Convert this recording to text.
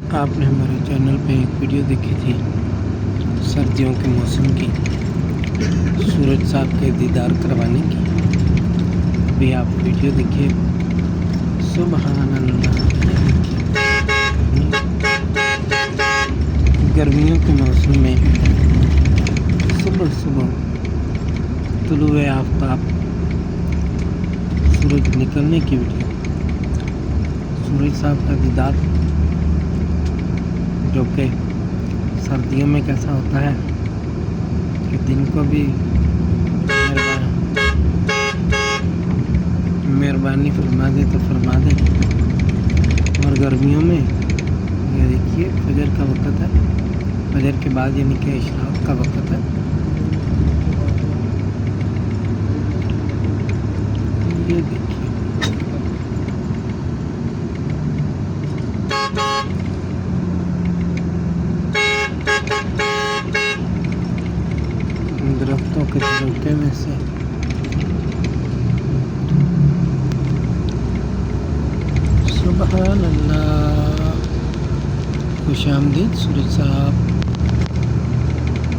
आपने हमारे चैनल पे एक वीडियो देखी थी सर्दियों के मौसम की, सूरज साहब के दीदार करवाने की। अभी आप वीडियो देखिए। सुबहान अल्लाह। ये देखिए, गर्मियों के मौसम में सुबह सुबह तुलुए आफताब, सूरज निकलने की वीडियो। सूरज साहब का दीदार जो कि सर्दियों में कैसा होता है कि दिन को भी मेहरबानी फरमा दे तो फरमा दे, और गर्मियों में ये देखिए फजर का वक़्त है। फजर के बाद यानी कि इशराक का वक़्त है। ये देखिए, दरख्तों के झरोखे में से सुबहान अल्लाह। खुशामदीद सूरज साहब।